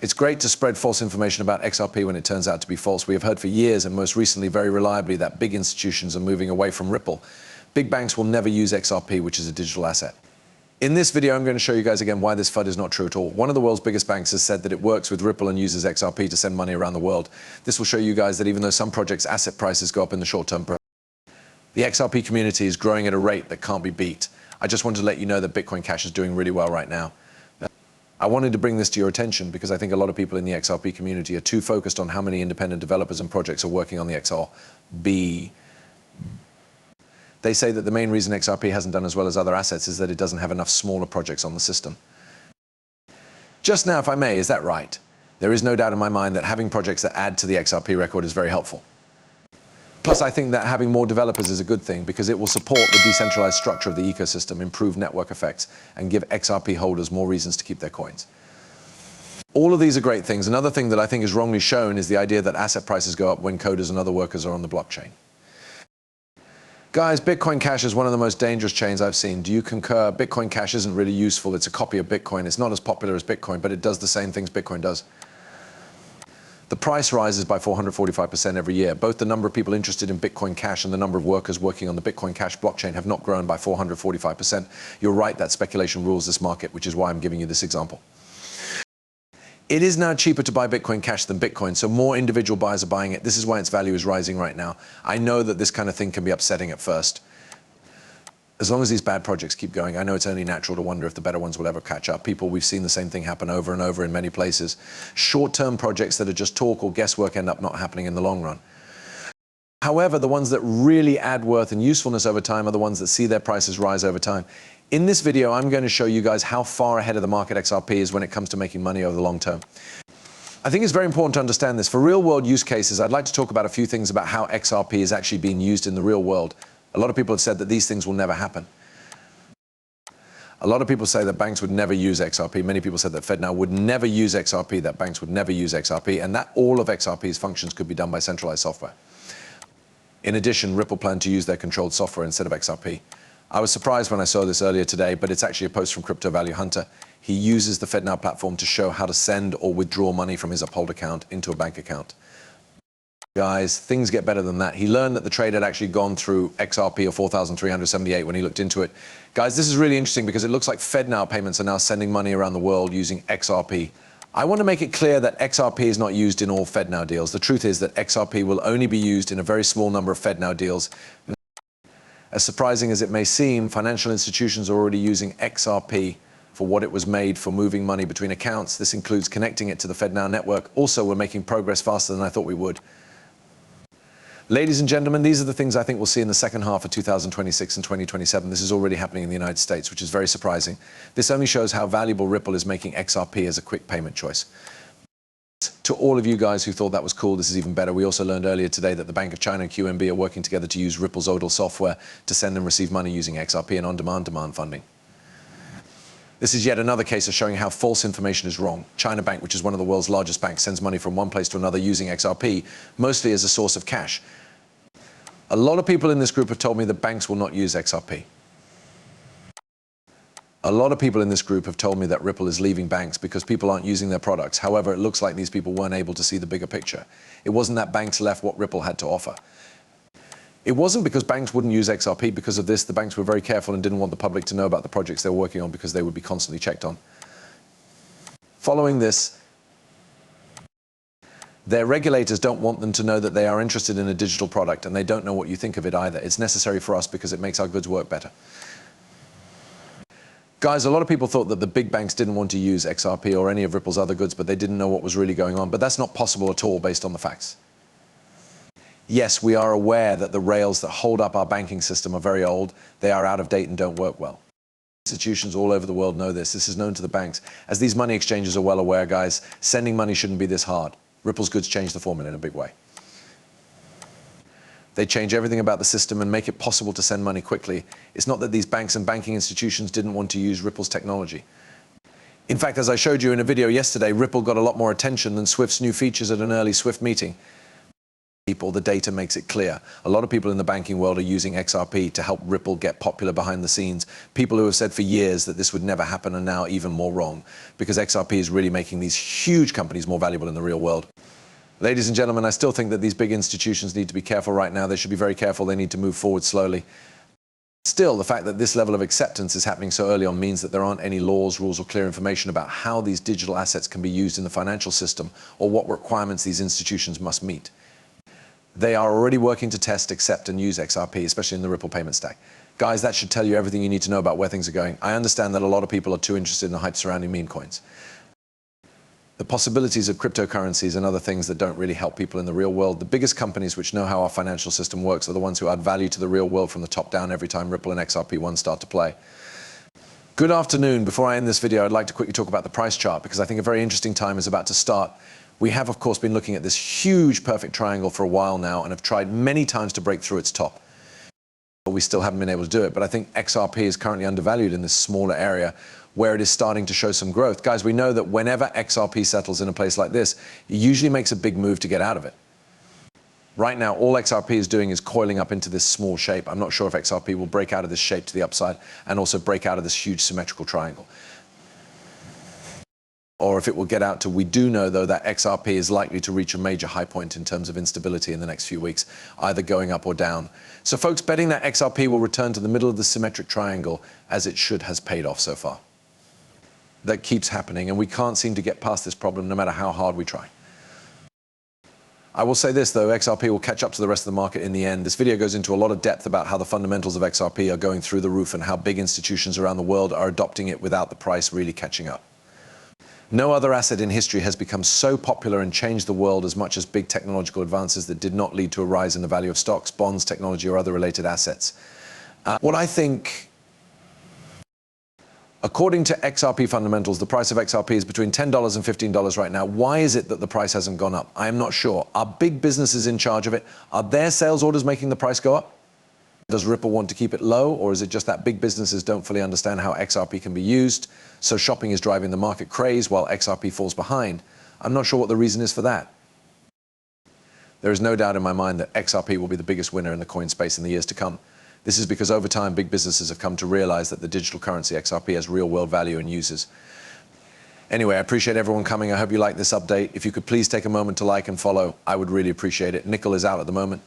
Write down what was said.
It's great to spread false information about XRP when it turns out to be false. We have heard for years, and most recently very reliably, that big institutions are moving away from Ripple. Big banks will never use XRP, which is a digital asset. In this video, I'm going to show you guys again why this FUD is not true at all. One of the world's biggest banks has said that it works with Ripple and uses XRP to send money around the world. This will show you guys that even though some projects' asset prices go up in the short term, the XRP community is growing at a rate that can't be beat. I just wanted to let you know that Bitcoin Cash is doing really well right now. I wanted to bring this to your attention because I think a lot of people in the XRP community are too focused on how many independent developers and projects are working on the XRP. They say that the main reason XRP hasn't done as well as other assets is that it doesn't have enough smaller projects on the system. Just now, if I may, is that right? There is no doubt in my mind that having projects that add to the XRP record is very helpful. Plus, I think that having more developers is a good thing because it will support the decentralized structure of the ecosystem, improve network effects, and give XRP holders more reasons to keep their coins. All of these are great things. Another thing that I think is wrongly shown is the idea that asset prices go up when coders and other workers are on the blockchain. Guys, Bitcoin Cash is one of the most dangerous chains I've seen. Do you concur? Bitcoin Cash isn't really useful. It's a copy of Bitcoin. It's not as popular as Bitcoin, but it does the same things Bitcoin does. The price rises by 445% every year. Both the number of people interested in Bitcoin Cash and the number of workers working on the Bitcoin Cash blockchain have not grown by 445%. You're right that speculation rules this market, which is why I'm giving you this example. It is now cheaper to buy Bitcoin Cash than Bitcoin, so more individual buyers are buying it. This is why its value is rising right now. I know that this kind of thing can be upsetting at first. As long as these bad projects keep going, I know it's only natural to wonder if the better ones will ever catch up. We've seen the same thing happen over and over in many places. Short-term projects that are just talk or guesswork end up not happening in the long run. However, the ones that really add worth and usefulness over time are the ones that see their prices rise over time. In this video, I'm going to show you guys how far ahead of the market XRP is when it comes to making money over the long term. I think it's very important to understand this. For real-world use cases, I'd like to talk about a few things about how XRP is actually being used in the real world. A lot of people have said that these things will never happen. A lot of people say that banks would never use XRP. Many people said that FedNow would never use XRP, that banks would never use XRP, and that all of XRP's functions could be done by centralized software. In addition, Ripple planned to use their controlled software instead of XRP. I was surprised when I saw this earlier today, but it's actually a post from Crypto Value Hunter. He uses the FedNow platform to show how to send or withdraw money from his Uphold account into a bank account. Guys, things get better than that. He learned that the trade had actually gone through XRP of 4,378 when he looked into it. Guys, this is really interesting because it looks like FedNow payments are now sending money around the world using XRP. I want to make it clear that XRP is not used in all FedNow deals. The truth is that XRP will only be used in a very small number of FedNow deals. As surprising as it may seem, financial institutions are already using XRP for what it was made for, moving money between accounts. This includes connecting it to the FedNow network. Also, we're making progress faster than I thought we would. Ladies and gentlemen, these are the things I think we'll see in the second half of 2026 and 2027. This is already happening in the United States, which is very surprising. This only shows how valuable Ripple is making XRP as a quick payment choice. To all of you guys who thought that was cool, this is even better. We also learned earlier today that the Bank of China and QNB are working together to use Ripple's ODL software to send and receive money using XRP and on-demand demand funding. This is yet another case of showing how false information is wrong. China Bank, which is one of the world's largest banks, sends money from one place to another using XRP, mostly as a source of cash. A lot of people in this group have told me that banks will not use XRP. A lot of people in this group have told me that Ripple is leaving banks because people aren't using their products. However, it looks like these people weren't able to see the bigger picture. It wasn't that banks left what Ripple had to offer. It wasn't because banks wouldn't use XRP. Because of this, the banks were very careful and didn't want the public to know about the projects they were working on because they would be constantly checked on. Following this, their regulators don't want them to know that they are interested in a digital product, and they don't know what you think of it either. It's necessary for us because it makes our goods work better. Guys, a lot of people thought that the big banks didn't want to use XRP or any of Ripple's other goods, but they didn't know what was really going on. But that's not possible at all based on the facts. Yes, we are aware that the rails that hold up our banking system are very old. They are out of date and don't work well. Institutions all over the world know this. This is known to the banks. As these money exchanges are well aware, guys, sending money shouldn't be this hard. Ripple's goods change the formula in a big way. They change everything about the system and make it possible to send money quickly. It's not that these banks and banking institutions didn't want to use Ripple's technology. In fact, as I showed you in a video yesterday, Ripple got a lot more attention than Swift's new features at an early Swift meeting. people, the data makes it clear. A lot of people in the banking world are using XRP to help Ripple get popular behind the scenes. People who have said for years that this would never happen are now even more wrong, because XRP is really making these huge companies more valuable in the real world. Ladies and gentlemen, I still think that these big institutions need to be careful right now. They should be very careful. They need to move forward slowly. Still, the fact that this level of acceptance is happening so early on means that there aren't any laws, rules, or clear information about how these digital assets can be used in the financial system or what requirements these institutions must meet. They are already working to test, accept, and use XRP, especially in the Ripple payment stack. Guys, that should tell you everything you need to know about where things are going. I understand that a lot of people are too interested in the hype surrounding meme coins. The possibilities of cryptocurrencies and other things that don't really help people in the real world. The biggest companies which know how our financial system works are the ones who add value to the real world from the top down every time Ripple and XRP1 start to play. Good afternoon. Before I end this video, I'd like to quickly talk about the price chart, because I think a very interesting time is about to start. We have, of course, been looking at this huge perfect triangle for a while now and have tried many times to break through its top. But we still haven't been able to do it. But I think XRP is currently undervalued in this smaller area where it is starting to show some growth. Guys, we know that whenever XRP settles in a place like this, it usually makes a big move to get out of it. Right now, all XRP is doing is coiling up into this small shape. I'm not sure if XRP will break out of this shape to the upside and also break out of this huge symmetrical triangle, or if it will get out to, we do know though that XRP is likely to reach a major high point in terms of instability in the next few weeks, either going up or down. So folks, betting that XRP will return to the middle of the symmetric triangle as it should has paid off so far. That keeps happening, and we can't seem to get past this problem no matter how hard we try. I will say this though, XRP will catch up to the rest of the market in the end. This video goes into a lot of depth about how the fundamentals of XRP are going through the roof and how big institutions around the world are adopting it without the price really catching up. No other asset in history has become so popular and changed the world as much as big technological advances that did not lead to a rise in the value of stocks, bonds, technology, or other related assets. What I think, according to XRP fundamentals, the price of XRP is between $10 and $15 right now. Why is it that the price hasn't gone up? I am not sure. Are big businesses in charge of it? Are their sales orders making the price go up? Does Ripple want to keep it low, or is it just that big businesses don't fully understand how XRP can be used, so shopping is driving the market craze while XRP falls behind? I'm not sure what the reason is for that. There is no doubt in my mind that XRP will be the biggest winner in the coin space in the years to come. This is because over time, big businesses have come to realize that the digital currency XRP has real world value and uses. Anyway, I appreciate everyone coming. I hope you like this update. If you could please take a moment to like and follow, I would really appreciate it. Nickel is out at the moment.